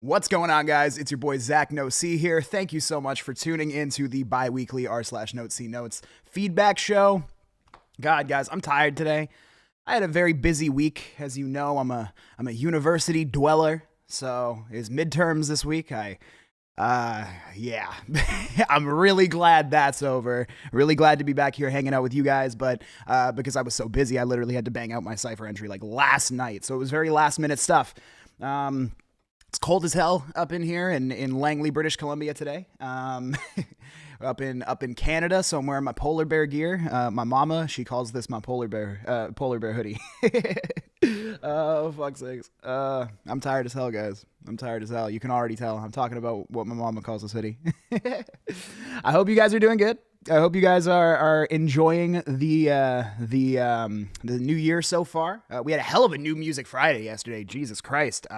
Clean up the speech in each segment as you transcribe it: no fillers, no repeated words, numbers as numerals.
What's going on, guys? It's your boy ZakNoC here. Thank you so much for tuning into the bi-weekly r/NoCNotes feedback show. God, guys, I'm tired today. I had a very busy week. As you know, I'm a university dweller, so it's midterms this week. Yeah, I'm really glad that's over. Really glad to be back here hanging out with you guys, but because I was so busy, I literally had to bang out my cipher entry like last night, so it was very last minute stuff. It's cold as hell up in here in Langley, British Columbia today. Up in Canada, so I'm wearing my polar bear gear. My mama, she calls this my polar bear hoodie. Oh, fuck's sakes. I'm tired as hell, guys. I'm tired as hell. You can already tell. I'm talking about what my mama calls this hoodie. I hope you guys are doing good. I hope you guys are enjoying the new year so far. We had a hell of a new music Friday yesterday. Jesus Christ.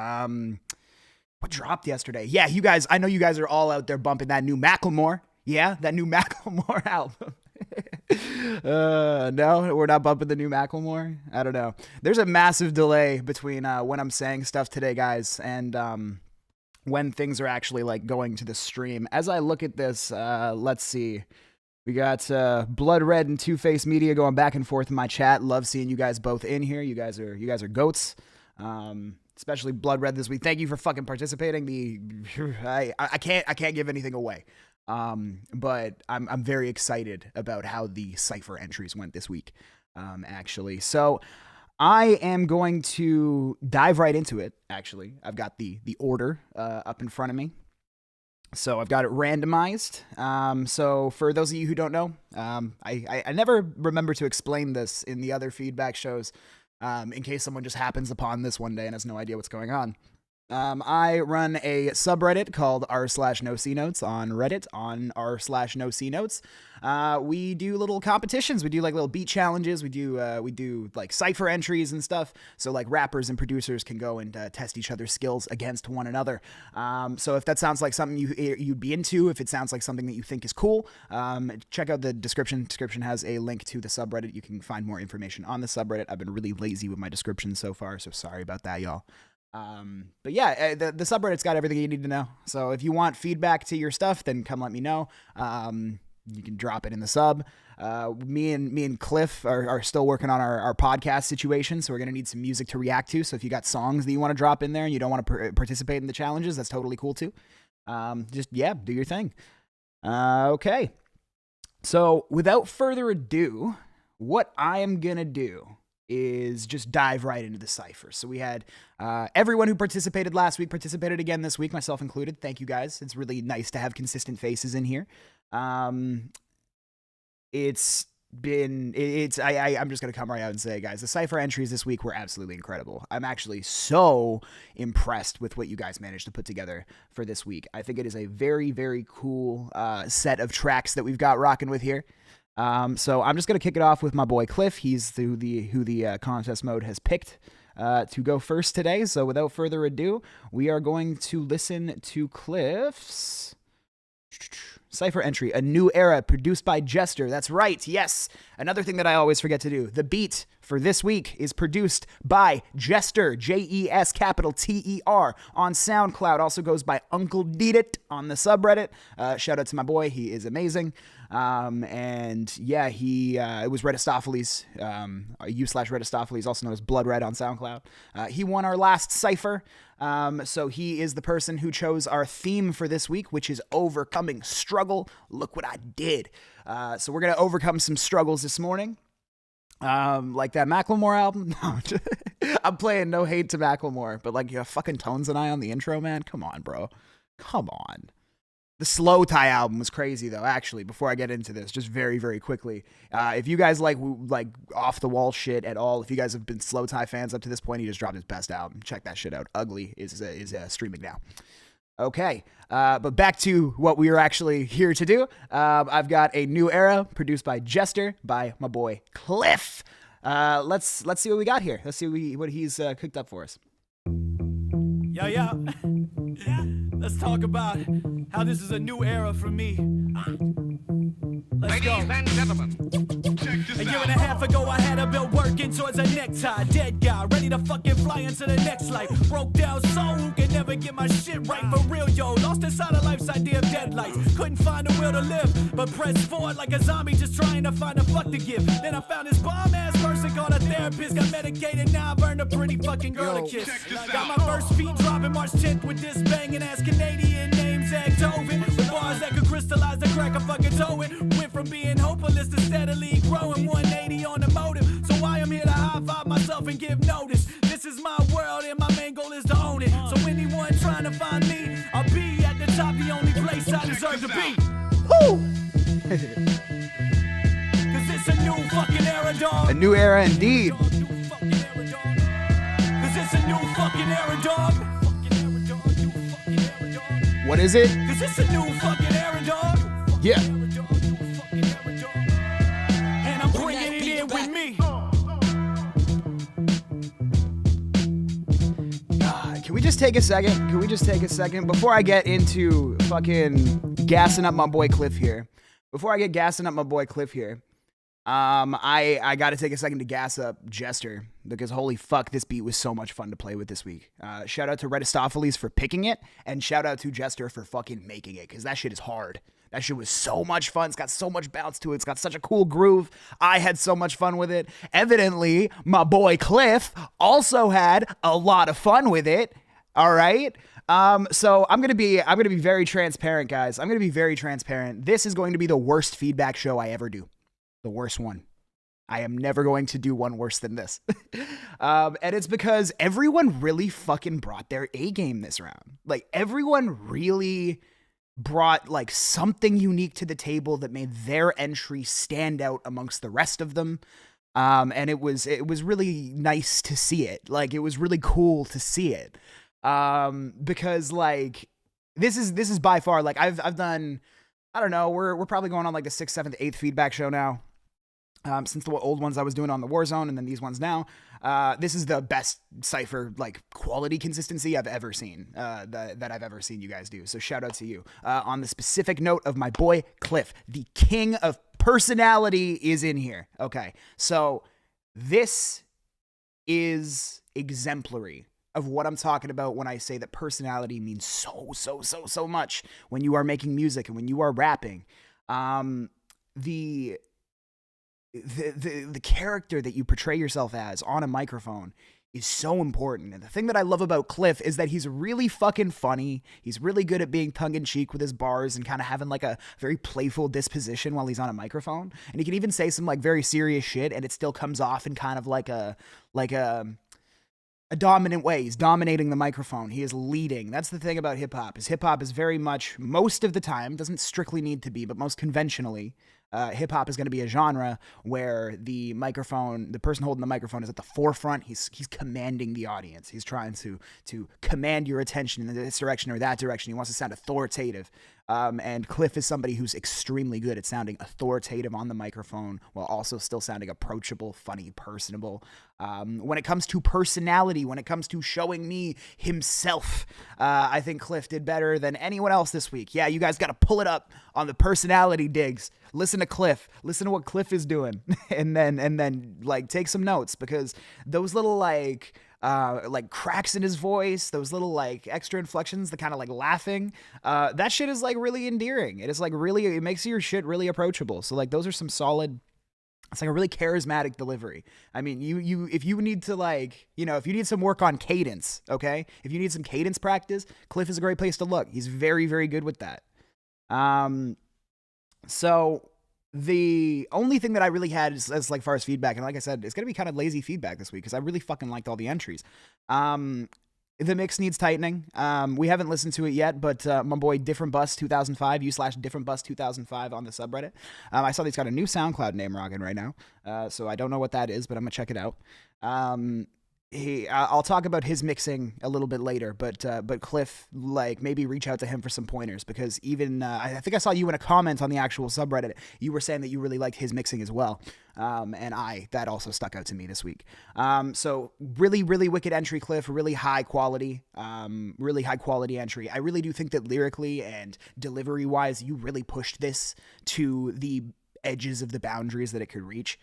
What dropped yesterday? Yeah, you guys, I know you guys are all out there bumping that new Macklemore. Yeah, that new Macklemore album. No, we're not bumping the new Macklemore. I don't know. There's a massive delay between when I'm saying stuff today, guys, and when things are actually like going to the stream. As I look at this, let's see. We got Blood Red and Two-Face Media going back and forth in my chat. Love seeing you guys both in here. You guys are goats. Especially Blood Red this week. Thank you for fucking participating. I can't give anything away. But I'm very excited about how the cipher entries went this week. Actually. So I am going to dive right into it, actually. I've got the order up in front of me. So I've got it randomized. So for those of you who don't know, I never remember to explain this in the other feedback shows. In case someone just happens upon this one day and has no idea what's going on. I run a subreddit called r/NoCNotes on Reddit on r/NoCNotes. We do little competitions. We do like little beat challenges. We do like cipher entries and stuff. So like rappers and producers can go and test each other's skills against one another. So if that sounds like something you'd be into, if it sounds like something that you think is cool, check out the description. Description has a link to the subreddit. You can find more information on the subreddit. I've been really lazy with my description so far, so sorry about that, y'all. But yeah, the subreddit's got everything you need to know. So if you want feedback to your stuff, then come let me know. You can drop it in the sub. Me and Cliff are still working on our podcast situation, so we're gonna need some music to react to. So if you got songs that you want to drop in there and you don't want to participate in the challenges, that's totally cool too. Just do your thing. Okay. So without further ado, what I am gonna do is just dive right into the cipher. So we had everyone who participated last week participated again this week, myself included. Thank you guys. It's really nice to have consistent faces in here. I'm just gonna come right out and say, guys, the cipher entries this week were absolutely incredible. I'm actually so impressed with what you guys managed to put together for this week. I think it is a very, very cool set of tracks that we've got rocking with here. So I'm just going to kick it off with my boy Cliff. He's who the contest mode has picked to go first today. So without further ado, we are going to listen to Cliff's cipher entry, A New Era, produced by Jester. That's right. Yes. Another thing that I always forget to do. The beat for this week is produced by Jester, JESTER, on SoundCloud. Also goes by Uncle Deed It on the subreddit. Shout out to my boy. He is amazing. And yeah, it was Redistopheles, U/Redistopheles, also known as Blood Red on SoundCloud. He won our last cipher. So he is the person who chose our theme for this week, which is overcoming struggle. Look what I did. So we're going to overcome some struggles this morning. Like that Macklemore album. No, I'm playing no hate to Macklemore, but like you have fucking Tones and I on the intro, man. Come on, bro. Come on. The Slow Tie album was crazy, though, actually, before I get into this, just very, very quickly. If you guys like off-the-wall shit at all, if you guys have been Slow Tie fans up to this point, he just dropped his best album. Check that shit out. Ugly is streaming now. Okay, but back to what we are actually here to do. I've got A New Era, produced by Jester, by my boy Cliff. Let's see what we got here. Let's see what he's cooked up for us. Yo. Let's talk about how this is a new era for me. Let's go. Ladies and gentlemen, check this A year and a half ago, I had a bill working towards a necktie. Dead guy, ready to fucking fly into the next life. Broke down soul, could never get my shit right for real, yo. Lost inside of life's idea of deadlights. Couldn't find a will to live, but pressed forward like a zombie, just trying to find a fuck to give. Then I found this bomb ass person called a therapist. Got medicated, now I've earned a pretty fucking girl to kiss. Got my first feet dropping March 10th with this banging ass Canadian name Zagnoc. With bars that could crystallize the crack of fucking towing. Went from being hopeless to steadily growing, 180 on the motive. So I am here to high five myself and give notice. This is my world and my main goal is to own it. So anyone trying to find me, I'll be at the top, the only place I deserve to be. Woo! Cause it's a new fucking era, dog. A new era indeed. Cause it's a new fucking era, dog. What is it? Cause it's a new fucking era, dog. Yeah. And I'm bringing it in with me. Can we just take a second? Can we just take a second before I get into fucking gassing up my boy Cliff here? Before I get gassing up my boy Cliff here, I got to take a second to gas up Jester, because holy fuck, this beat was so much fun to play with this week. Shout out to Redistopheles for picking it, and shout out to Jester for fucking making it, because that shit is hard. That shit was so much fun. It's got so much bounce to it. It's got such a cool groove. I had so much fun with it. Evidently, my boy Cliff also had a lot of fun with it. All right. So I'm gonna be very transparent, guys. I'm gonna be very transparent. This is going to be the worst feedback show I ever do. The worst one. I am never going to do one worse than this. And it's because everyone really fucking brought their A game this round. Like, everyone really brought like something unique to the table that made their entry stand out amongst the rest of them. And it was really nice to see it. Like, it was really cool to see it. Because like this is by far, like, I've done, I don't know, we're probably going on like the 6th, 7th, 8th feedback show now. Since the old ones I was doing on the Warzone, and then these ones now, this is the best Cypher like quality consistency I've ever seen, that I've ever seen you guys do. So shout out to you. On the specific note of my boy Cliff, the king of personality, is in here. Okay, so this is exemplary of what I'm talking about when I say that personality means so much when you are making music and when you are rapping. The character that you portray yourself as on a microphone is so important. And the thing that I love about Cliff is that he's really fucking funny. He's really good at being tongue-in-cheek with his bars and kind of having like a very playful disposition while he's on a microphone. And he can even say some like very serious shit and it still comes off in kind of like a dominant way. He's dominating the microphone. He is leading. That's the thing about hip-hop, is hip-hop is very much, most of the time, doesn't strictly need to be, but most conventionally, hip-hop is going to be a genre where the microphone, the person holding the microphone, is at the forefront. He's commanding the audience. He's trying to command your attention in this direction or that direction. He wants to sound authoritative. And Cliff is somebody who's extremely good at sounding authoritative on the microphone while also still sounding approachable, funny, personable. When it comes to personality, when it comes to showing me himself, I think Cliff did better than anyone else this week. Yeah, you guys got to pull it up on the personality digs. Listen to Cliff. Listen to what Cliff is doing, and then like take some notes, because those little like cracks in his voice, those little like extra inflections, the kind of like laughing, that shit is like really endearing. It is like really, it makes your shit really approachable. So like those are some solid. It's like a really charismatic delivery. I mean, you if you need to like, you know, if you need some work on cadence, okay? If you need some cadence practice, Cliff is a great place to look. He's very, very good with that. So the only thing that I really had is as like far as feedback, and like I said, it's gonna be kind of lazy feedback this week because I really fucking liked all the entries. The mix needs tightening. We haven't listened to it yet, but my boy Different Bus 2005, /Different Bus 2005 on the subreddit. I saw that he's got a new SoundCloud name rocking right now, so I don't know what that is, but I'm gonna check it out. I'll talk about his mixing a little bit later, but Cliff, like, maybe reach out to him for some pointers, because even I think I saw you in a comment on the actual subreddit. You were saying that you really liked his mixing as well, and that also stuck out to me this week. So really, really wicked entry, Cliff. Really high quality entry. I really do think that lyrically and delivery wise, you really pushed this to the edges of the boundaries that it could reach.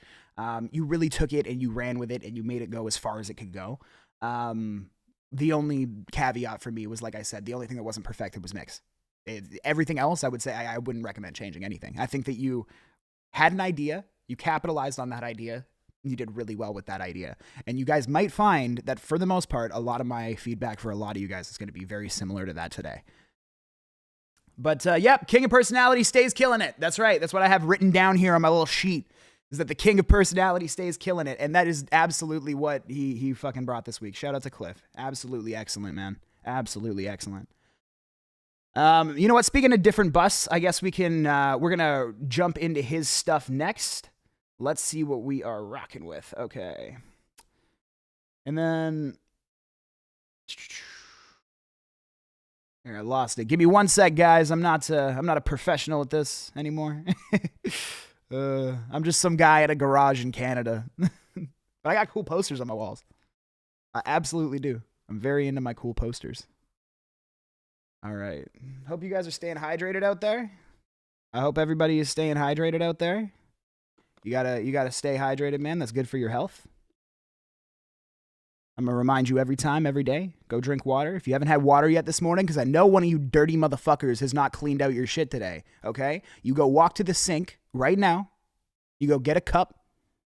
You really took it and you ran with it and you made it go as far as it could go. The only caveat for me was, like I said, the only thing that wasn't perfected was mix. Everything else, I would say I wouldn't recommend changing anything. I think that you had an idea, you capitalized on that idea, and you did really well with that idea. And you guys might find that for the most part, a lot of my feedback for a lot of you guys is going to be very similar to that today. But yep, King of Personality stays killing it. That's right. That's what I have written down here on my little sheet, is that the King of Personality stays killing it. And that is absolutely what he fucking brought this week. Shout out to Cliff. Absolutely excellent, man. Absolutely excellent. You know what? Speaking of different busts, I guess we're going to jump into his stuff next. Let's see what we are rocking with. Okay. And then here, I lost it. Give me 1 sec, guys. I'm not a professional at this anymore. I'm just some guy at a garage in Canada. But I got cool posters on my walls. I absolutely do. I'm very into my cool posters. All right. Hope you guys are staying hydrated out there. I hope everybody is staying hydrated out there. You gotta stay hydrated, man. That's good for your health. I'm gonna remind you every time, every day, go drink water. If you haven't had water yet this morning, because I know one of you dirty motherfuckers has not cleaned out your shit today, okay? You go walk to the sink right now. You go get a cup.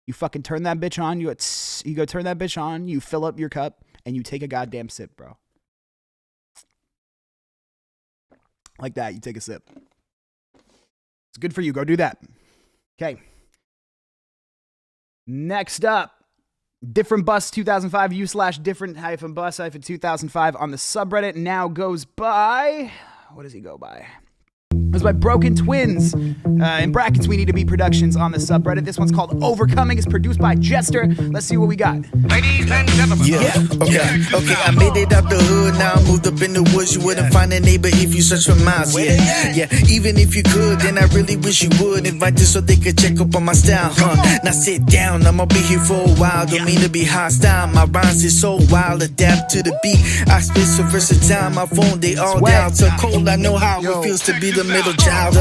You fucking turn that bitch on. You go turn that bitch on. You fill up your cup, and you take a goddamn sip, bro. Like that, you take a sip. It's good for you. Go do that. Okay. Next up, Different Bus 2005, u/different-bus-2005 on the subreddit now goes by, what does he go by? It was by Broken Twins. In brackets, we need to be productions on the subreddit. This one's called Overcoming. It's produced by Jester. Let's see what we got. Ladies and gentlemen. Okay. I made it out the hood. Now I moved up in the woods. You wouldn't find a neighbor if you search for miles. Yeah. Even if you could, then I really wish you would invite them so they could check up on my style, Now sit down. I'ma be here for a while. Don't mean to be hostile. My rhymes is so wild. Adapt to the beat. I spit so versatile. My phone they all down. So cold. I know how it feels to be the middle child.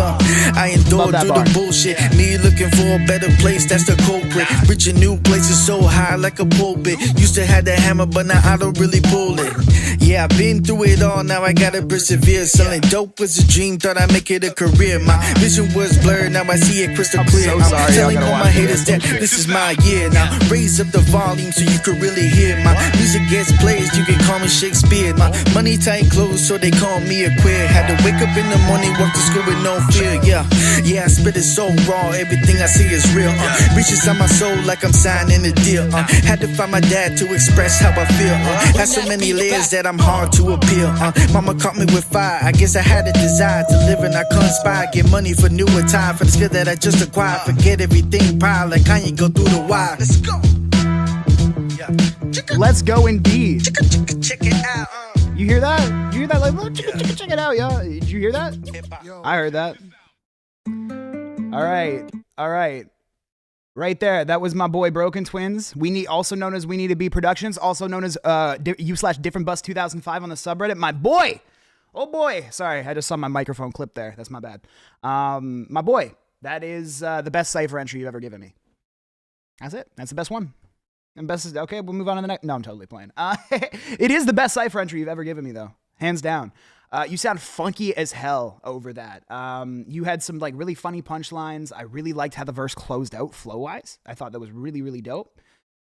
I endure through the bullshit. Me looking for a better place, that's the culprit. Reaching new places so high like a pulpit. Used to have the hammer, but now I don't really pull it. Yeah, I've been through it all, now I gotta persevere. Selling dope was a dream, thought I'd make it a career. My vision was blurred, now I see it crystal clear. I'm telling all my haters that this is my year. Now raise up the volume so you can really hear. My music gets played, you can call me Shakespeare. My money tight clothes, so they call me a queer. Had to wake up in the morning, walk to school with no fear. Yeah, I spit it so raw, everything I see is real. Reaches on my soul like I'm signing a deal. Had to find my dad to express how I feel. Had so many layers that I'm hard to appeal. Mama caught me with fire. I guess I had a desire to live and I conspire. Get money for new attire for the skill that I just acquired. Forget everything prior like Kanye go through the wire. Let's go. Let's go indeed. Check it out. You hear that? You hear that? Like, check it out, yo. Did you hear that? I heard that. All right. Right there. That was my boy Broken Twins. Also known as We Need to Be Productions, also known as u/Different Bus 2005 on the subreddit. My boy. Oh boy. Sorry, I just saw my microphone clip there. That's my bad. My boy. That is the best cipher entry you've ever given me. That's it. That's the best one. And best. Okay, we'll move on to the next. No, I'm totally playing. It is the best cipher entry you've ever given me, though. Hands down. You sound funky as hell over that. You had some like really funny punchlines. I really liked how the verse closed out flow-wise. I thought that was really, really dope.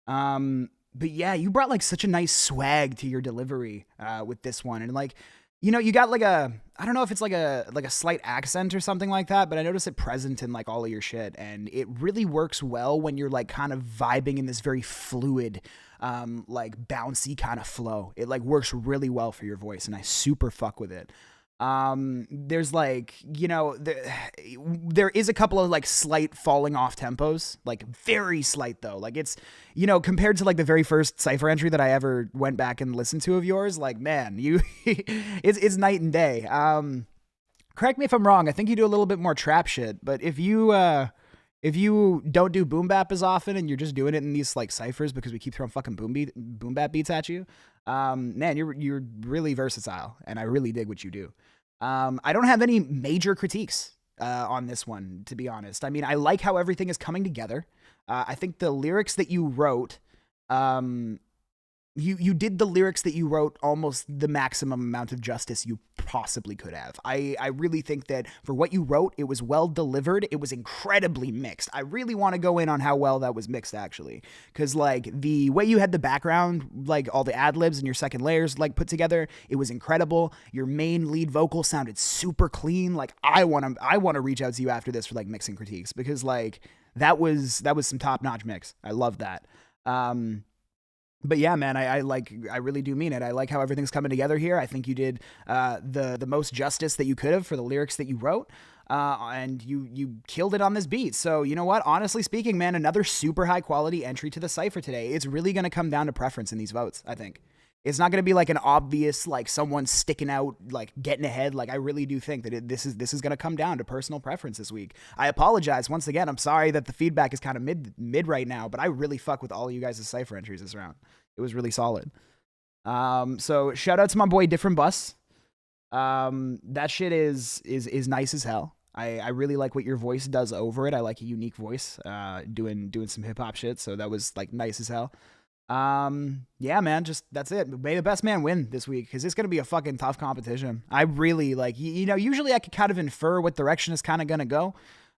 But yeah, you brought like such a nice swag to your delivery with this one. And like, you know, you got like I don't know if it's like a slight accent or something like that, but I noticed it present in like all of your shit. And it really works well when you're like kind of vibing in this very fluid, like bouncy kind of flow. It like works really well for your voice and I super fuck with it. There's like, you know, there is a couple of like slight falling off tempos, like very slight though. Like it's, you know, compared to like the very first cipher entry that I ever went back and listened to of yours, like, man, it's night and day. Correct me if I'm wrong. I think you do a little bit more trap shit, but if you don't do boom bap as often and you're just doing it in these like ciphers because we keep throwing fucking boom bap beats at you, man, you're really versatile and I really dig what you do. I don't have any major critiques on this one, to be honest. I mean, I like how everything is coming together. I think the lyrics that you wrote, you did the lyrics that you wrote almost the maximum amount of justice you possibly could have. I really think that for what you wrote, it was well delivered. It was incredibly mixed. I really want to go in on how well that was mixed, actually, because like the way you had the background, like all the ad-libs and your second layers like put together, it was incredible. Your main lead vocal sounded super clean. Like I want to reach out to you after this for like mixing critiques, because like that was some top-notch mix. I love that. But yeah, man, I really do mean it. I like how everything's coming together here. I think you did the most justice that you could have for the lyrics that you wrote, and you killed it on this beat. So you know what? Honestly speaking, man, another super high quality entry to the cypher today. It's really going to come down to preference in these votes, I think. It's not going to be like an obvious, like someone sticking out, like getting ahead. Like I really do think that this is going to come down to personal preference this week. I apologize once again. I'm sorry that the feedback is kind of mid right now, but I really fuck with all of you guys' cypher entries this round. It was really solid. So shout out to my boy Different Bus. That shit is nice as hell. I really like what your voice does over it. I like a unique voice, doing some hip hop shit. So that was like nice as hell. Yeah, man, just that's it. May the best man win this week, because it's gonna be a fucking tough competition. I really like, you know, usually I could kind of infer what direction is kind of gonna go,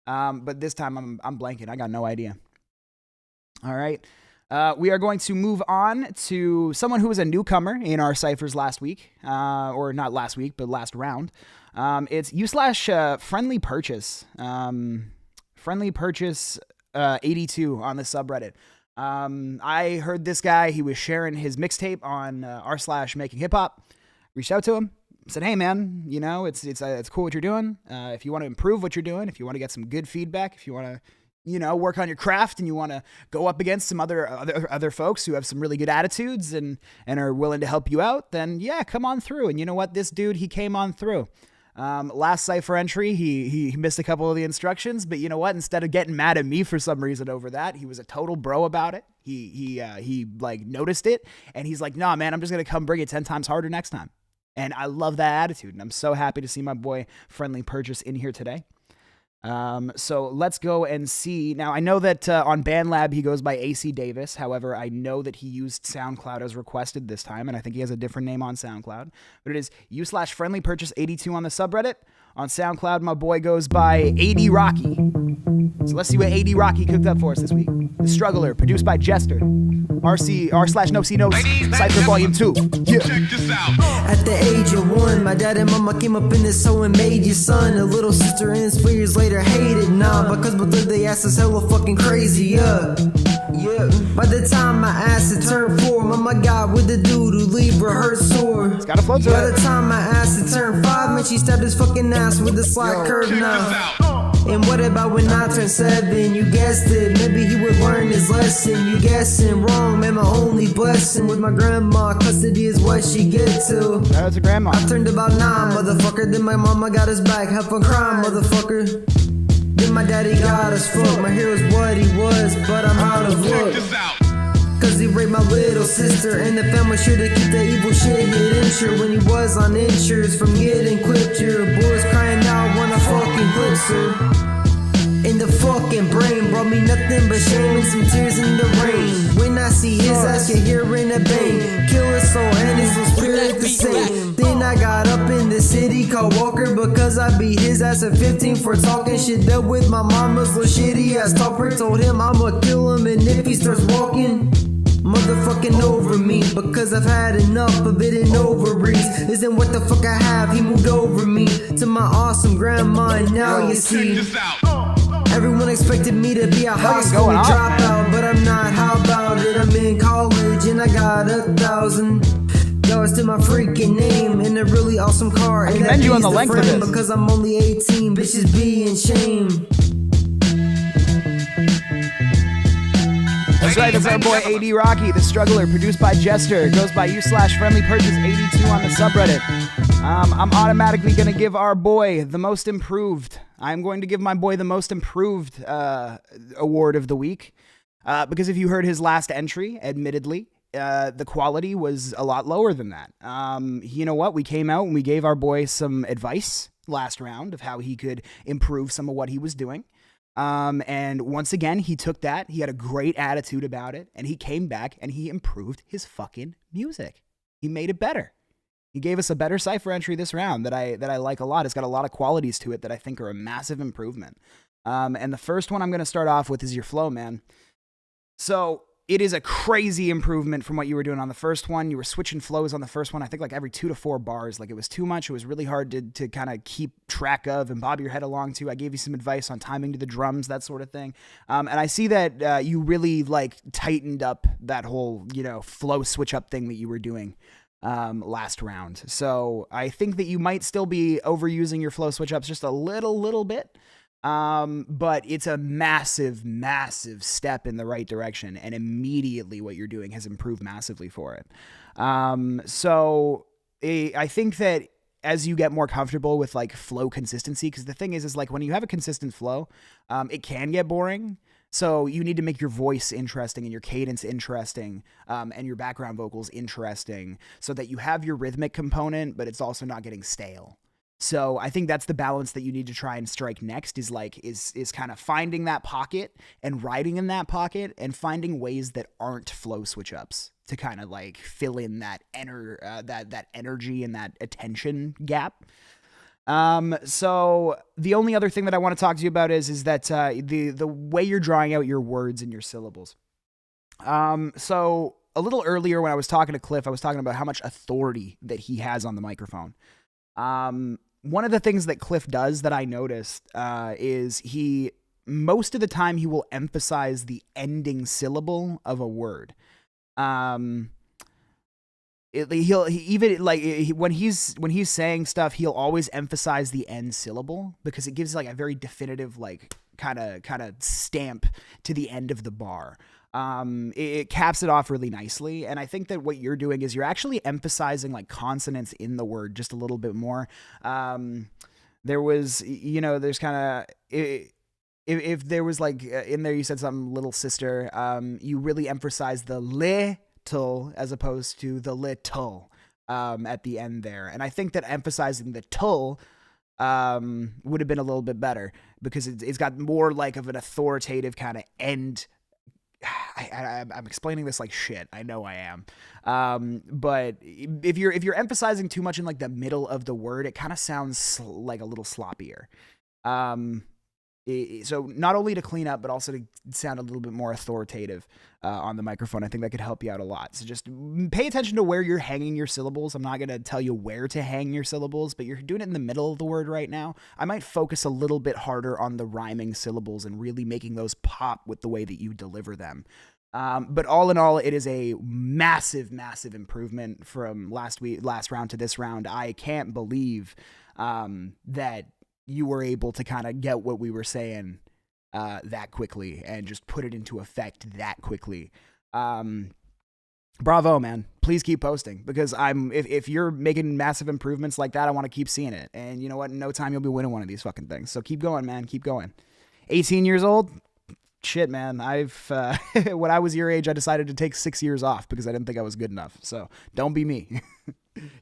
but this time I'm blanking. I got no idea. All right, we are going to move on to someone who was a newcomer in our ciphers last week, or not last week, but last round. It's /friendly purchase, friendly purchase 82 on the subreddit. I heard this guy, he was sharing his mixtape on r/making hip hop. Reached out to him, said, hey man, you know, it's cool what you're doing. If you want to improve what you're doing, if you want to get some good feedback, if you want to, you know, work on your craft, and you want to go up against some other folks who have some really good attitudes and are willing to help you out, then yeah, come on through. And you know what? This dude, he came on through. Last cipher entry, he missed a couple of the instructions, but you know what? Instead of getting mad at me for some reason over that, he was a total bro about it. He like noticed it, and he's like, nah, man, I'm just going to come bring it 10 times harder next time. And I love that attitude, and I'm so happy to see my boy Friendly Purchase in here today. So let's go and see. Now, I know that on BandLab he goes by AC Davis. However, I know that he used SoundCloud as requested this time, and I think he has a different name on SoundCloud. But it is /friendly purchase 82 on the subreddit. On SoundCloud, my boy goes by AD Rocky. So let's see what AD Rocky cooked up for us this week. The Struggler, produced by Jester. r/NoCNotes, Cypher Volume 2. Yeah. Check this out. At the age of 1, my dad and mama came up in this so and made you son. A little sister and 4 years later hated, nah, because both of they ass is hella fucking crazy, yeah. By the time my ass had turned 4, mama got with the dude who Libra hurt sore. It's got a flow to By it. the time my ass had turned 5, man, she stabbed his fucking ass with a slide curve now. And what about when I turned 7? You guessed it, maybe he would learn his lesson. You guessing wrong, man, my only blessing with my grandma. Custody is what she get to. Shout out to Grandma. I turned about 9, motherfucker. Then my mama got us back, help on crime, motherfucker. Then my daddy got us fucked. My hero's what he was, but I'm out of luck. Cause he raped my little sister, and the family sure to keep that evil shit hidden. Sure, when he was on insurance from getting clipped, your boys crying out when I fucking clips her. In the fucking brain, brought me nothing but shame and some tears in the rain. When I see his ass, you hearing a bang. Kill his soul and his little spirit the same. Then I got up in the city called Walker because I beat his ass at 15 for talking shit. Dealt with my mama's little shitty ass talker. Told him I'ma kill him, and if he starts walking, motherfucking over me, because I've had enough of it and ovaries. Isn't what the fuck I have, he moved over me to my awesome grandma, and now you see. Everyone expected me to be a high school dropout, but I'm not, how about it? I'm in college and I got $1,000 to my freaking name and a really awesome car. I commend you on the length of this. Because I'm only 18, bitches be in shame. That's right, that's our boy AD Rocky, The Struggler, produced by Jester. It goes by /friendly purchase 82 on the subreddit. I'm automatically going to give our boy the most improved. I'm going to give my boy the most improved award of the week. Because if you heard his last entry, admittedly, the quality was a lot lower than that. You know what? We came out and we gave our boy some advice last round of how he could improve some of what he was doing. And once again, he took that. He had a great attitude about it, and he came back and he improved his fucking music. He made it better. He gave us a better cipher entry this round that I like a lot. It's got a lot of qualities to it that I think are a massive improvement. And the first one I'm going to start off with is your flow, man. So it is a crazy improvement from what you were doing on the first one. You were switching flows on the first one, I think like every 2 to 4 bars. Like it was too much. It was really hard to kind of keep track of and bob your head along to. I gave you some advice on timing to the drums, that sort of thing. And I see that you really like tightened up that whole, flow switch up thing that you were doing last round. So I think that you might still be overusing your flow switch ups just a little bit. But it's a massive step in the right direction, and immediately what you're doing has improved massively for it. So I think that as you get more comfortable with like flow consistency, because the thing is like when you have a consistent flow, it can get boring. So you need to make your voice interesting and your cadence interesting, and your background vocals interesting so that you have your rhythmic component, but it's also not getting stale. So I think that's the balance that you need to try and strike next is kind of finding that pocket and riding in that pocket and finding ways that aren't flow switch ups to kind of like fill in that that energy and that attention gap. So the only other thing that I want to talk to you about is that the way you're drawing out your words and your syllables. So a little earlier when I was talking to Cliff, I was talking about how much authority that he has on the microphone. One of the things that Cliff does that I noticed is most of the time he will emphasize the ending syllable of a word. When he's saying stuff, he'll always emphasize the end syllable because it gives like a very definitive like kind of stamp to the end of the bar. It caps it off really nicely. And I think that what you're doing is you're actually emphasizing like consonants in the word just a little bit more. There was, there's kind of, if there was like in there, you said something little sister, you really emphasize the little as opposed to the little, at the end there. And I think that emphasizing the tull, would have been a little bit better because it's got more like of an authoritative kind of end. I'm explaining this like shit. I know I am. But if you're emphasizing too much in like the middle of the word, it kind of sounds like a little sloppier. So not only to clean up, but also to sound a little bit more authoritative on the microphone. I think that could help you out a lot. So just pay attention to where you're hanging your syllables. I'm not going to tell you where to hang your syllables, but you're doing it in the middle of the word right now. I might focus a little bit harder on the rhyming syllables and really making those pop with the way that you deliver them. But all in all, it is a massive improvement from last round to this round. I can't believe that you were able to kind of get what we were saying that quickly and just put it into effect that quickly. Bravo, man. Please keep posting because if you're making massive improvements like that, I want to keep seeing it. And you know what? In no time, you'll be winning one of these fucking things. So keep going, man. Keep going. 18 years old? Shit, man. When I was your age, I decided to take 6 years off because I didn't think I was good enough. So don't be me.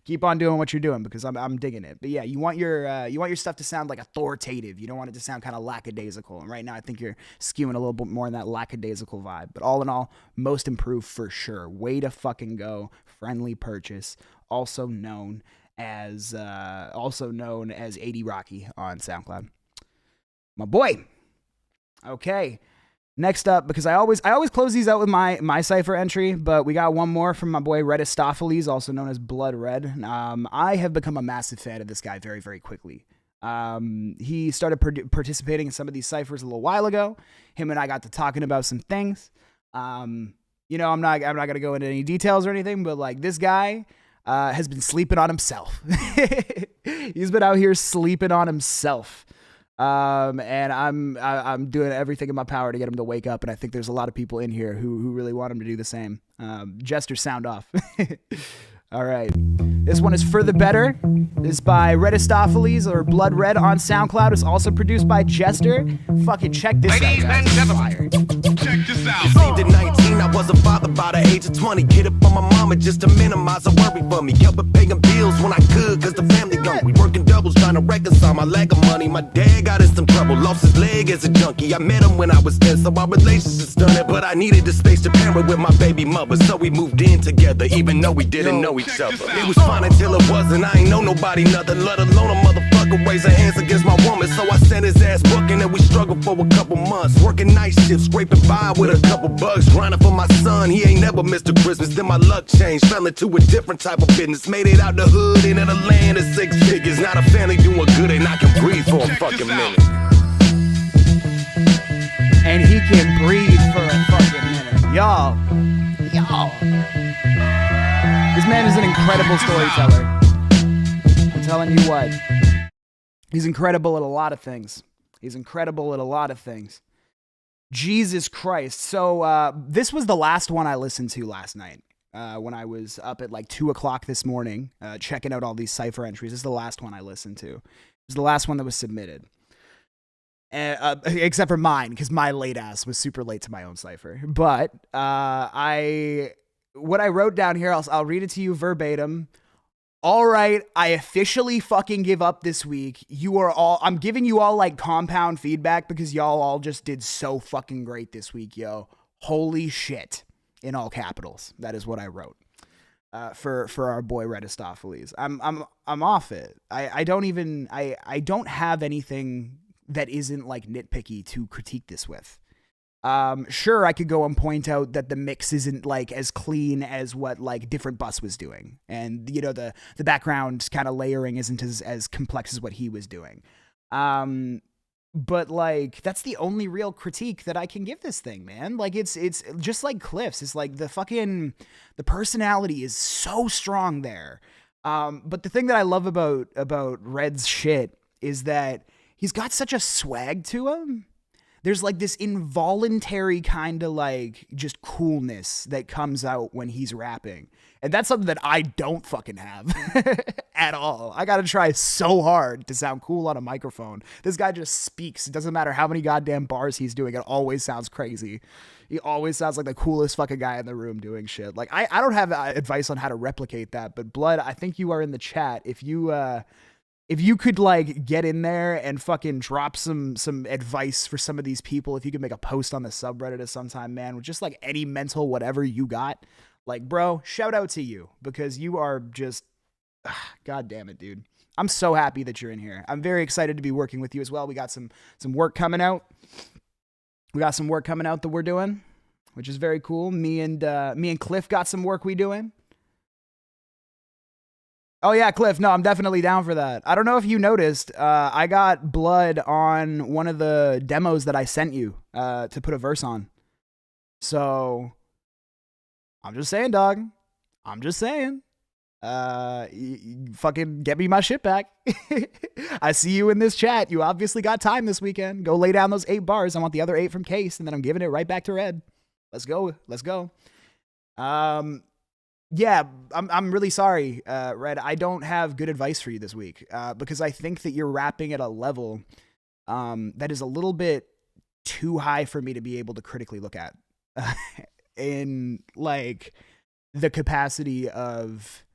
Keep on doing what you're doing because I'm digging it. But yeah, you want your stuff to sound like authoritative. You don't want it to sound kind of lackadaisical. And right now, I think you're skewing a little bit more in that lackadaisical vibe. But all in all, most improved for sure. Way to fucking go. Friendly purchase, also known as AD Rocky on SoundCloud. My boy. Okay. Next up, because I always close these out with my cipher entry, but we got one more from my boy Redistopheles, also known as Blood Red. I have become a massive fan of this guy very, very quickly. He started participating in some of these ciphers a little while ago. Him and I got to talking about some things. I'm not gonna go into any details or anything, but like this guy has been sleeping on himself. He's been out here sleeping on himself. And I'm doing everything in my power to get him to wake up. And I think there's a lot of people in here who really want him to do the same. Jester, sound off. All right. This one is For the Better. It's by Redistopheles or Blood Red on SoundCloud. It's also produced by Jester. Fucking check this out, guys. Ladies and gentlemen, check this out. Conceived at 19, I was a father by the age of 20. Get up on my mama just to minimize the worry for me. Kept her paying bills when I could, cause the family hungry. Working doubles, trying to reconcile my lack of money. My dad got in some trouble, lost his leg as a junkie. I met him when I was 10, so our relationship started. But I needed the space to parent with my baby mother, so we moved in together, even though we didn't know each other. It was fine until it wasn't. I ain't know nobody nothing, let alone a motherfucker raising hands against my woman. So I sent his ass booking and we struggled for a couple months, working night shifts, scraping by with a couple bucks, grinding for my son. He ain't never missed a Christmas. Then my luck changed, fell into a different type of business, made it out the hood into the land of six figures. Not a family doing good and I can breathe for a fucking minute. And he can breathe for a fucking minute. Y'all. This man is an incredible storyteller. I'm telling you what. He's incredible at a lot of things. Jesus Christ. So this was the last one I listened to last night. When I was up at like 2 o'clock this morning, checking out all these cipher entries. This is the last one I listened to. It was the last one that was submitted. Except for mine, because my late ass was super late to my own cipher. But what I wrote down here, I'll read it to you verbatim. All right, I officially fucking give up this week. I'm giving you all like compound feedback because y'all all just did so fucking great this week, yo. Holy shit. In all capitals. That is what I wrote. For our boy Redistopheles. I'm off it. I don't have anything that isn't like nitpicky to critique this with. Sure, I could go and point out that the mix isn't like as clean as what like Different Bus was doing, and you know the background kind of layering isn't as complex as what he was doing. But like that's the only real critique that I can give this thing, man. Like it's just like Cliff's. It's like the personality is so strong there. But the thing that I love about Red's shit is that he's got such a swag to him. There's like this involuntary kind of like just coolness that comes out when he's rapping. And that's something that I don't fucking have at all. I got to try so hard to sound cool on a microphone. This guy just speaks. It doesn't matter how many goddamn bars he's doing. It always sounds crazy. He always sounds like the coolest fucking guy in the room doing shit. Like I don't have advice on how to replicate that, but Blood, I think you are in the chat. If you could like get in there and fucking drop some advice for some of these people, if you could make a post on the subreddit at some time, man, with just like any mental whatever you got, like, bro, shout out to you because you are just, God damn it, dude. I'm so happy that you're in here. I'm very excited to be working with you as well. We got some work coming out. That we're doing, which is very cool. Me and Cliff got some work we doing. Oh yeah, Cliff. No, I'm definitely down for that. I don't know if you noticed, I got Blood on one of the demos that I sent you to put a verse on. So I'm just saying, dog. I'm just saying. Fucking get me my shit back. I see you in this chat. You obviously got time this weekend. Go lay down those 8 bars. I want the other 8 from Case, and then I'm giving it right back to Red. Let's go. Yeah, I'm really sorry, Red. I don't have good advice for you this week because I think that you're rapping at a level that is a little bit too high for me to be able to critically look at in like the capacity of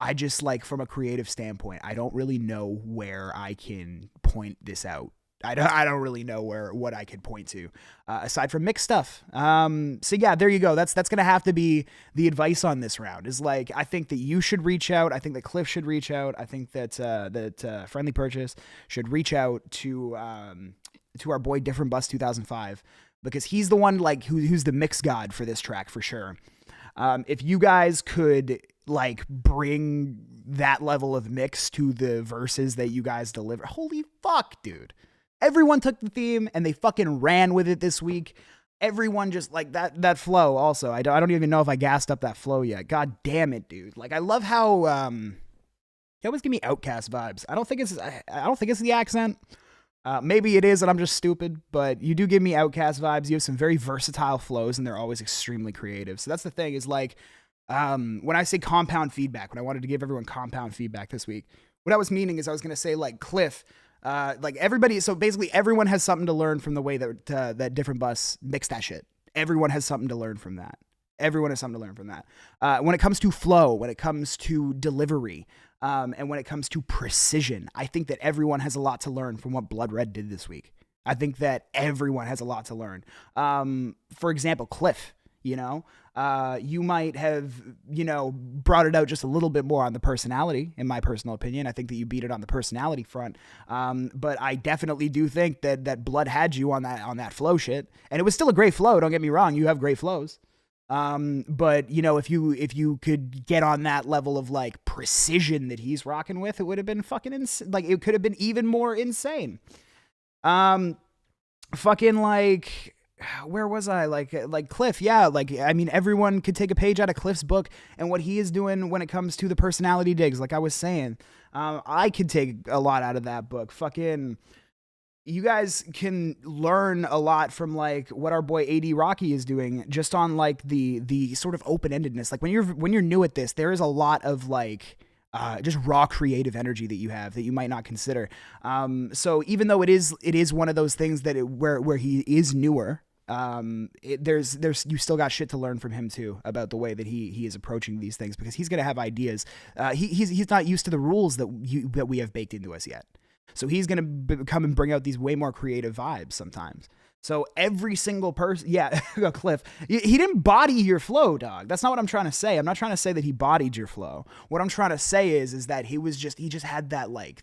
I just like from a creative standpoint, I don't really know where I can point this out. I don't really know what I could point to aside from mixed stuff. So yeah, there you go. That's going to have to be the advice on this round is like, I think that you should reach out. I think that Cliff should reach out. I think that Friendly Purchase should reach out to our boy Different Bus 2005 because he's the one like who's the mix god for this track for sure. If you guys could like bring that level of mix to the verses that you guys deliver, holy fuck, dude. Everyone took the theme and they fucking ran with it this week. Everyone just like that flow also. I don't even know if I gassed up that flow yet. God damn it, dude. Like I love how you always give me Outcast vibes. I don't think it's the accent. Maybe it is and I'm just stupid, but you do give me Outcast vibes. You have some very versatile flows and they're always extremely creative. So that's the thing is like when I say compound feedback, when I wanted to give everyone compound feedback this week, what I was meaning is I was going to say like Cliff, like everybody, so basically everyone has something to learn from the way that Different Bus mixed that shit. Everyone has something to learn from that. Everyone has something to learn from that. When it comes to flow, when it comes to delivery, and when it comes to precision, I think that everyone has a lot to learn from what Blood Red did this week. I think that everyone has a lot to learn. For example, Cliff, you might have, brought it out just a little bit more on the personality, in my personal opinion. I think that you beat it on the personality front. But I definitely do think that Blood had you on that flow shit. And it was still a great flow. Don't get me wrong. You have great flows. But if you could get on that level of like precision that he's rocking with, it would have been fucking insane. Like it could have been even more insane. Fucking like, where was I? Like Cliff. Yeah. Like, I mean, everyone could take a page out of Cliff's book and what he is doing when it comes to the personality digs. Like I was saying, I could take a lot out of that book. Fucking, you guys can learn a lot from like what our boy AD Rocky is doing just on like the sort of open-endedness. Like when you're new at this, there is a lot of like, just raw creative energy that you have that you might not consider. So even though it is one of those things that where he is newer, there's you still got shit to learn from him too about the way that he is approaching these things, because he's gonna have ideas. He's not used to the rules that we have baked into us yet. So he's gonna come and bring out these way more creative vibes sometimes. So every single person, yeah, Cliff, he didn't body your flow, dog. That's not what I'm trying to say. I'm not trying to say that he bodied your flow. What I'm trying to say is that he just had that like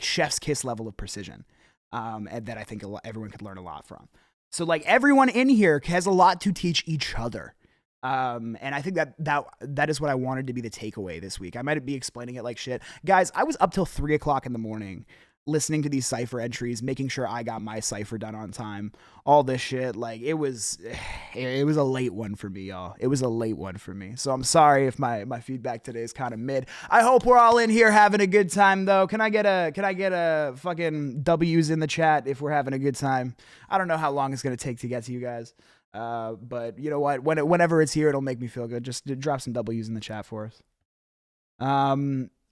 chef's kiss level of precision, and that I think everyone could learn a lot from. So like everyone in here has a lot to teach each other. And I think that is what I wanted to be the takeaway this week. I might be explaining it like shit. Guys, I was up till 3:00 in the morning listening to these cipher entries, making sure I got my cipher done on time, all this shit. Like it was a late one for me, y'all. It was a late one for me. So I'm sorry if my feedback today is kind of mid. I hope we're all in here having a good time though. Can I get a fucking W's in the chat if we're having a good time? I don't know how long it's going to take to get to you guys. But you know what? Whenever it's here, it'll make me feel good. Just drop some W's in the chat for us.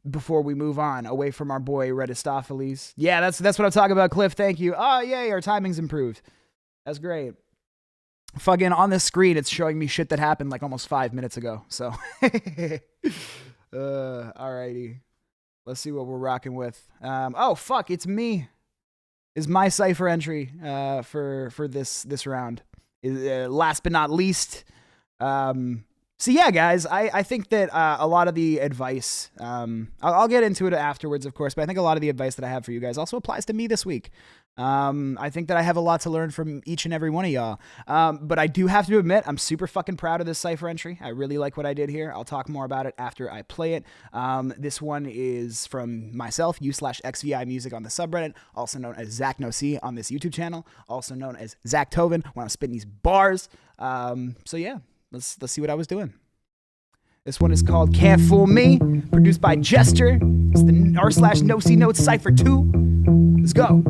Before we move on away from our boy Redistopheles. Yeah, that's what I'm talking about, Cliff. Thank you. Oh, yay, our timing's improved. That's great. Fucking on this screen, it's showing me shit that happened like almost 5 minutes ago. So, alrighty. Let's see what we're rocking with. Oh, fuck, it's me. Is my cipher entry for this round. Last but not least, so yeah, guys, I think that a lot of the advice, I'll get into it afterwards, of course, but I think a lot of the advice that I have for you guys also applies to me this week. I think that I have a lot to learn from each and every one of y'all. But I do have to admit, I'm super fucking proud of this cipher entry. I really like what I did here. I'll talk more about it after I play it. This one is from myself, u/XVI Music on the subreddit, also known as ZakNoC on this YouTube channel, also known as Zach Tovin when I'm spitting these bars. So yeah. Let's see what I was doing. This one is called Can't Fool Me, produced by Jester. It's the r/NoCNotes Cypher 2. Let's go.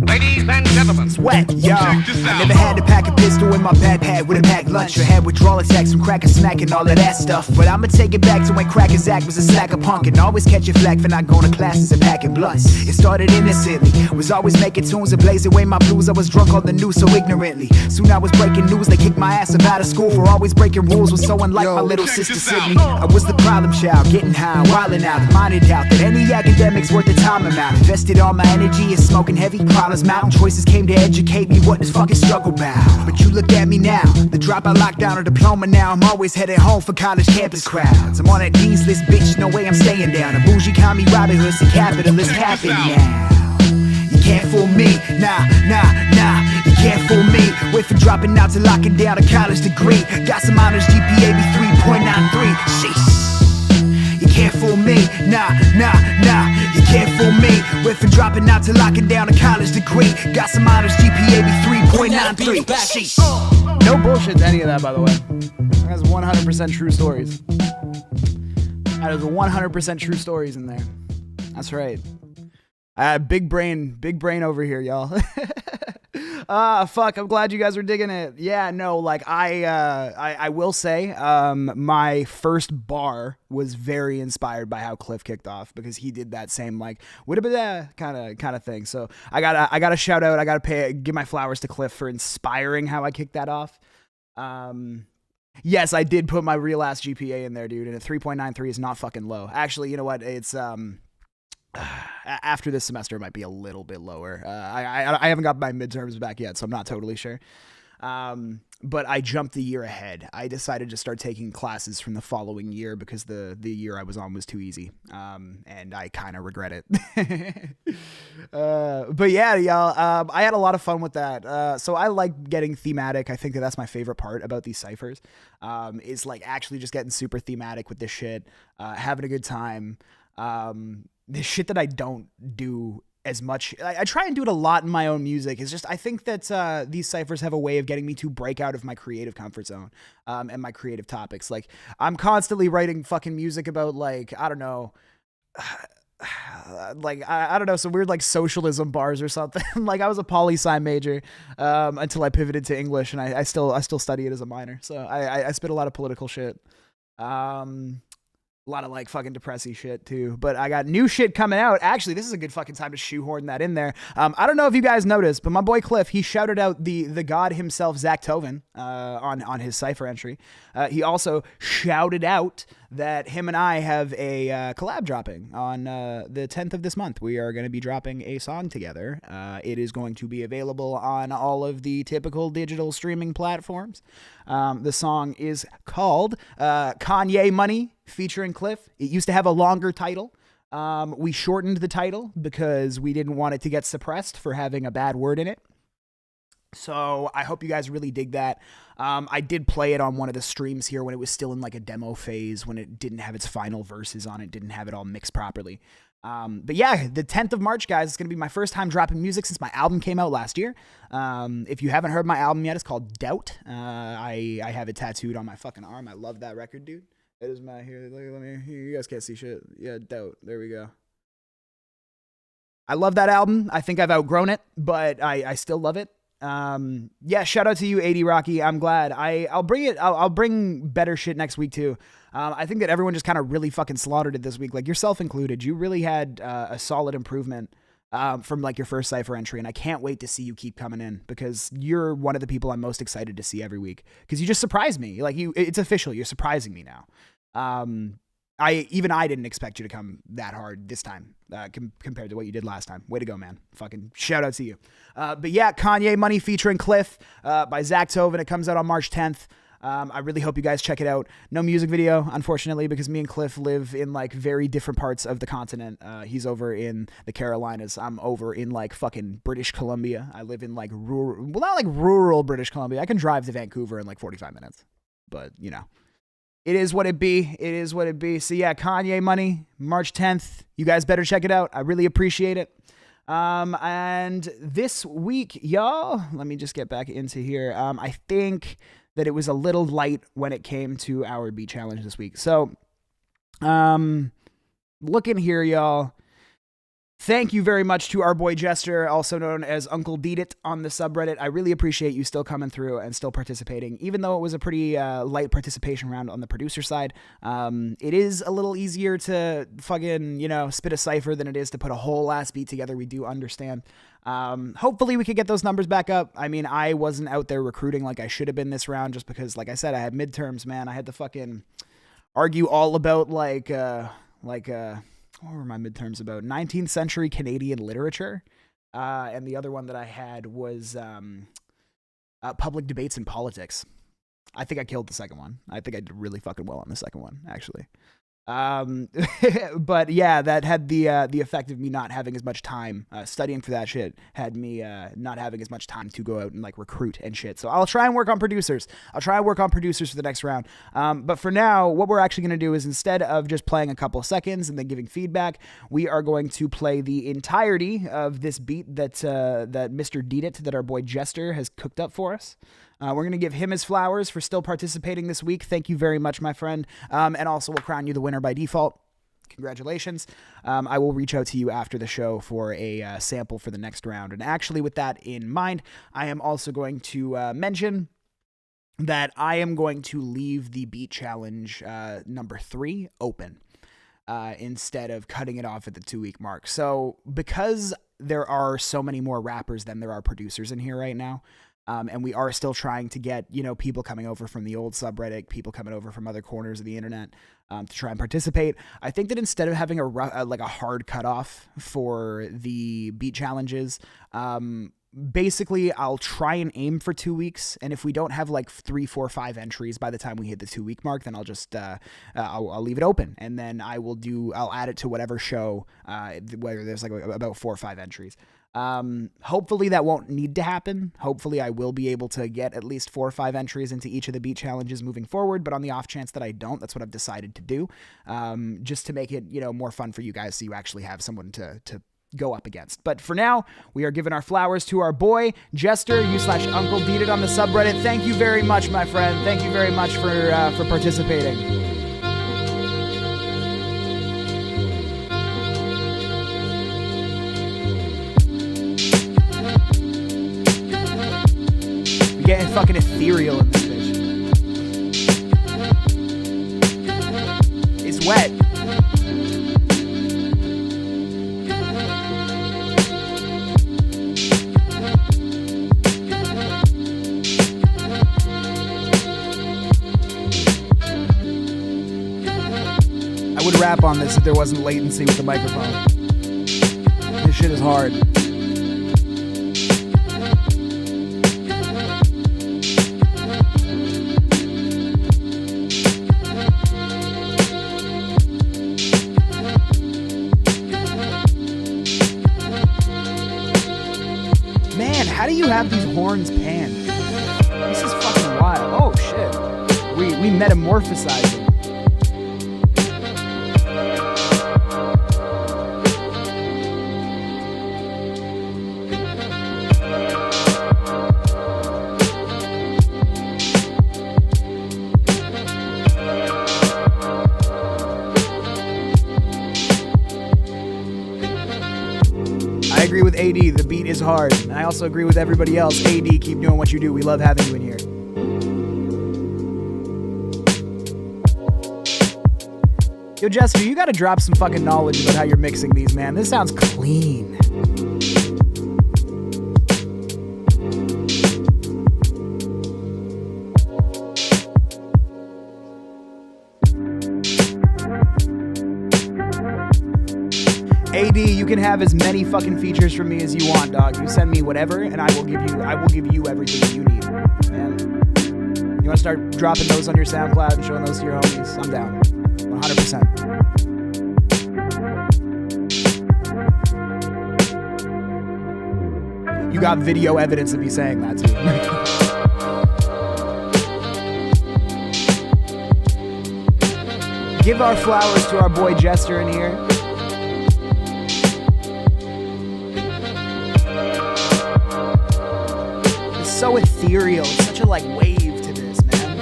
Ladies and gentlemen, It's wet, yo. I never had to pack a pistol in my backpack with a packed lunch or had withdrawal attacks from crack and smack and all of that stuff. But I'ma take it back to when Cracker Zach was a slacker punk and always catch a flack for not going to classes and packing blunts. It started innocently, was always making tunes and blazing away my blues. I was drunk on the news so ignorantly. Soon I was breaking news, they kicked my ass up out of school for always breaking rules. Was so unlike my little sister Sydney. I was the problem child, getting high, wilding out, minded out that any academic's worth the time amount. Invested all my energy in smoking heavy, Prowler's Mountain. Choices came to educate me what this fucking struggle about. But you look at me now, the dropout lockdown or diploma now. I'm always headed home for college campus crowds. I'm on that dean's list, bitch, no way I'm staying down. A bougie commie Robin Hood, some capitalist happen now. You can't fool me, nah, you can't fool me. Wait for dropping out to locking down a college degree. Got some honors, GPA be 3.93. Sheesh. You can't fool me, nah, you can't fool me. Wait for dropping out to locking down a college degree. Got some honors, GPA be 3.93. Sheesh. No bullshit to any of that, by the way. That's 100% true stories. That is 100% true stories in there. That's right. Big brain over here, y'all. Fuck, I'm glad you guys are digging it. Yeah, no, like I will say, my first bar was very inspired by how Cliff kicked off because he did that same like would have been that kind of thing. So I gotta shout out, give my flowers to Cliff for inspiring how I kicked that off. Yes, I did put my real ass GPA in there, dude, and a 3.93 is not fucking low. Actually, you know what? It's after this semester, it might be a little bit lower. I haven't got my midterms back yet, so I'm not totally sure. But I jumped the year ahead. I decided to start taking classes from the following year because the year I was on was too easy. And I kind of regret it. But yeah, y'all, I had a lot of fun with that. So I like getting thematic. I think that that's my favorite part about these ciphers, is like actually just getting super thematic with this shit, having a good time. The shit that I don't do as much, I try and do it a lot in my own music. It's just, I think that these ciphers have a way of getting me to break out of my creative comfort zone, and my creative topics. Like, I'm constantly writing fucking music about, like, I don't know, like, I don't know, some weird, like, socialism bars or something. Like, I was a poli-sci major, until I pivoted to English, and I still study it as a minor. So I spit a lot of political shit. A lot of like fucking depressing shit too, but I got new shit coming out. Actually, this is a good fucking time to shoehorn that in there. I don't know if you guys noticed, but my boy Cliff, he shouted out the god himself, ZakToven, on his cipher entry. He also shouted out that him and I have a collab dropping on the 10th of this month. We are going to be dropping a song together. It is going to be available on all of the typical digital streaming platforms. The song is called Kanye Money featuring Cliff. It used to have a longer title. We shortened the title because we didn't want it to get suppressed for having a bad word in it. So I hope you guys really dig that. I did play it on one of the streams here when it was still in like a demo phase, when it didn't have its final verses on it, didn't have it all mixed properly. But yeah, the 10th of March, guys, it's going to be my first time dropping music since my album came out last year. If you haven't heard my album yet, it's called Doubt. I have it tattooed on my fucking arm. I love that record, dude. It is my, here, let me, you guys can't see shit. Yeah, Doubt. There we go. I love that album. I think I've outgrown it, but I still love it. Yeah, shout out to you, 80 Rocky. I'm glad. I'll bring it. I'll bring better shit next week too. I think that everyone just kind of really fucking slaughtered it this week, like yourself included. You really had a solid improvement from like your first cipher entry, and I can't wait to see you keep coming in because you're one of the people I'm most excited to see every week because you just surprise me. Like it's official. You're surprising me now. I didn't expect you to come that hard this time compared to what you did last time. Way to go, man. Fucking shout out to you. But yeah, Kanye Money featuring Cliff by ZakToven. It comes out on March 10th. I really hope you guys check it out. No music video, unfortunately, because me and Cliff live in like very different parts of the continent. He's over in the Carolinas. I'm over in like fucking British Columbia. I live in like rural, well, not like rural British Columbia. I can drive to Vancouver in like 45 minutes, but you know. It is what it be. It is what it be. So yeah, Kanye Money, March 10th. You guys better check it out. I really appreciate it. And this week, y'all, let me just get back into here. I think that it was a little light when it came to our beat challenge this week. So, looking here, y'all. Thank you very much to our boy Jester, also known as Uncle Deedit on the subreddit. I really appreciate you still coming through and still participating, even though it was a pretty light participation round on the producer side. It is a little easier to fucking, spit a cipher than it is to put a whole ass beat together. We do understand. Hopefully we could get those numbers back up. I mean, I wasn't out there recruiting like I should have been this round just because, like I said, I had midterms, man. I had to fucking argue all about what were my midterms about? 19th century Canadian literature. And the other one that I had was public debates in politics. I think I killed the second one. I think I did really fucking well on the second one, actually. But yeah, that had the effect of me not having as much time studying for that shit. Had me not having as much time to go out and like recruit and shit. So I'll try and work on producers. I'll try and work on producers for the next round. But for now, what we're actually going to do is instead of just playing a couple of seconds and then giving feedback, we are going to play the entirety of this beat that Mr. Deedit, that our boy Jester has cooked up for us. We're going to give him his flowers for still participating this week. Thank you very much, my friend. And also we'll crown you the winner by default. Congratulations. I will reach out to you after the show for a sample for the next round. And actually, with that in mind, I am also going to mention that I am going to leave the beat challenge number 3 open instead of cutting it off at the 2-week mark. So because there are so many more rappers than there are producers in here right now, And we are still trying to get, people coming over from the old subreddit, people coming over from other corners of the internet to try and participate. I think that instead of having a hard cutoff for the beat challenges, basically I'll try and aim for 2 weeks. And if we don't have like 3, 4, 5 entries by the time we hit the 2-week mark, then I'll just, I'll leave it open. And then I'll add it to whatever show, whether there's like about 4 or 5 entries. Hopefully that won't need to happen. Hopefully I will be able to get at least 4 or 5 entries into each of the beat challenges moving forward, but on the off chance that I don't, that's what I've decided to do. Just to make it, more fun for you guys so you actually have someone to go up against. But for now, we are giving our flowers to our boy, Jester, u/Uncle Deeded on the subreddit. Thank you very much, my friend. Thank you very much for participating. Getting fucking ethereal in this bitch. It's wet. I would rap on this if there wasn't latency with the microphone. This shit is hard. How do you have these horns panned? This is fucking wild. Oh shit. We metamorphosize them. I agree with AD, the beat is hard. And I also agree with everybody else. AD, keep doing what you do. We love having you in here. Yo, Jester, you gotta drop some fucking knowledge about how you're mixing these, man. This sounds clean. AD, you can have as many fucking features from me as you want, dog. You send me whatever, and I will give you everything that you need. Man, you want to start dropping those on your SoundCloud and showing those to your homies? I'm down, 100%. You got video evidence of me saying that too. Give our flowers to our boy Jester in here. So ethereal, it's such a wave to this, man.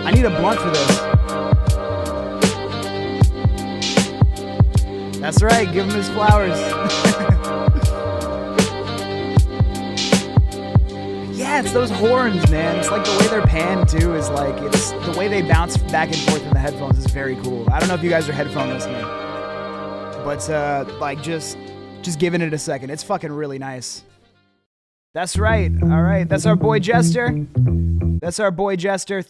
I need a blunt for this. That's right, give him his flowers. Yeah, it's those horns, man. It's like the way they're panned too is it's the way they bounce back and forth in the headphones is very cool. I don't know if you guys are headphone listening. But, just giving it a second. It's fucking really nice. That's right. All right. That's our boy Jester.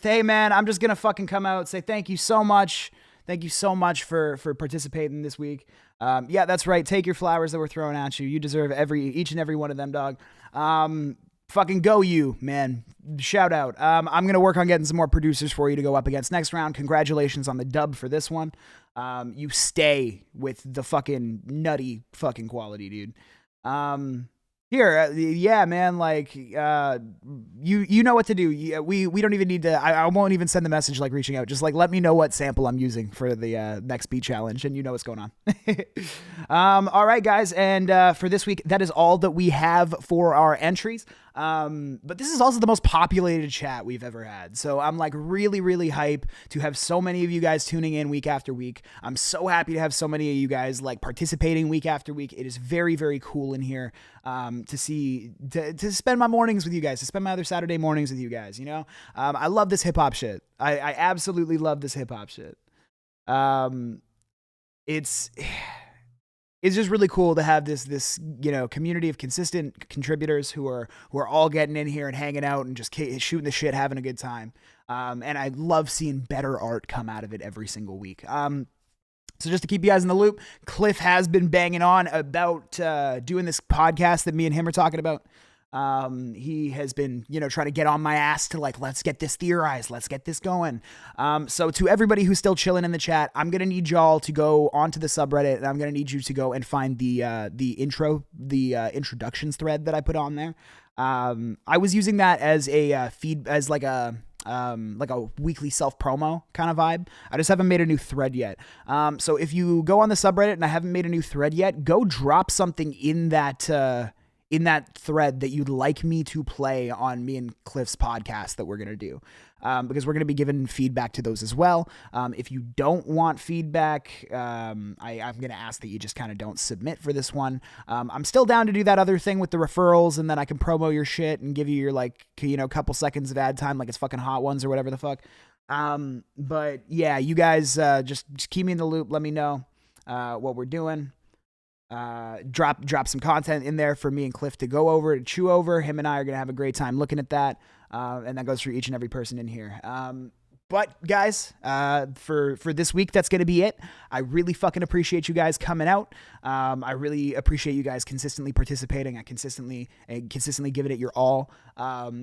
Hey, man, I'm just going to fucking come out and say thank you so much. Thank you so much for participating this week. Yeah, that's right. Take your flowers that were thrown at you. You deserve each and every one of them, dog. Fucking go you, man. Shout out. I'm going to work on getting some more producers for you to go up against next round. Congratulations on the dub for this one. You stay with the fucking nutty fucking quality, dude. Yeah, man, you know what to do. We don't even need to, I won't even send the message reaching out. Just let me know what sample I'm using for the next beat challenge and you know what's going on. All right, guys. And for this week, that is all that we have for our entries. But this is also the most populated chat we've ever had. So I'm really, really hype to have so many of you guys tuning in week after week. I'm so happy to have so many of you guys participating week after week. It is very, very cool in here. To spend my mornings with you guys, to spend my other Saturday mornings with you guys, I love this hip hop shit. I absolutely love this hip hop shit. It's it's just really cool to have this community of consistent contributors who are all getting in here and hanging out and just shooting the shit, having a good time. And I love seeing better art come out of it every single week. So just to keep you guys in the loop, Cliff has been banging on about doing this podcast that me and him are talking about. He has been, trying to get on my ass to let's get this theorized. Let's get this going. So to everybody who's still chilling in the chat, I'm going to need y'all to go onto the subreddit, and I'm going to need you to go and find the introductions thread that I put on there. I was using that as a like a weekly self-promo kind of vibe. I just haven't made a new thread yet. So if you go on the subreddit and I haven't made a new thread yet, go drop something in that thread that you'd like me to play on me and Cliff's podcast that we're going to do. Because we're going to be giving feedback to those as well. If you don't want feedback, I'm going to ask that you just kind of don't submit for this one. I'm still down to do that other thing with the referrals, and then I can promo your shit and give you your couple seconds of ad time like it's fucking Hot Ones or whatever the fuck. But yeah, you guys just keep me in the loop. Let me know what we're doing. Drop some content in there for me and Cliff to go over, to chew over. Him and I are going to have a great time looking at that. And that goes for each and every person in here. But guys, for this week, that's going to be it. I really fucking appreciate you guys coming out. I really appreciate you guys consistently participating. I consistently giving it your all.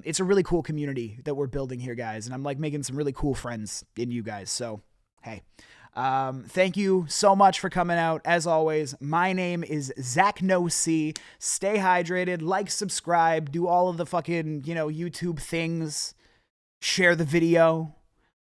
It's a really cool community that we're building here, guys. And I'm making some really cool friends in you guys. So, hey, thank you so much for coming out. As always, my name is ZakNoC. Stay hydrated, subscribe, do all of the fucking, YouTube things, share the video.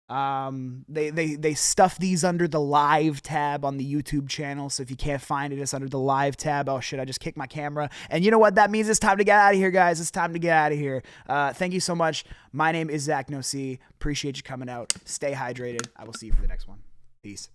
They stuff these under the live tab on the YouTube channel. So if you can't find it, it's under the live tab. Oh shit, I just kicked my camera. And you know what that means? It's time to get out of here, guys. It's time to get out of here. Thank you so much. My name is ZakNoC. Appreciate you coming out. Stay hydrated. I will see you for the next one. Peace.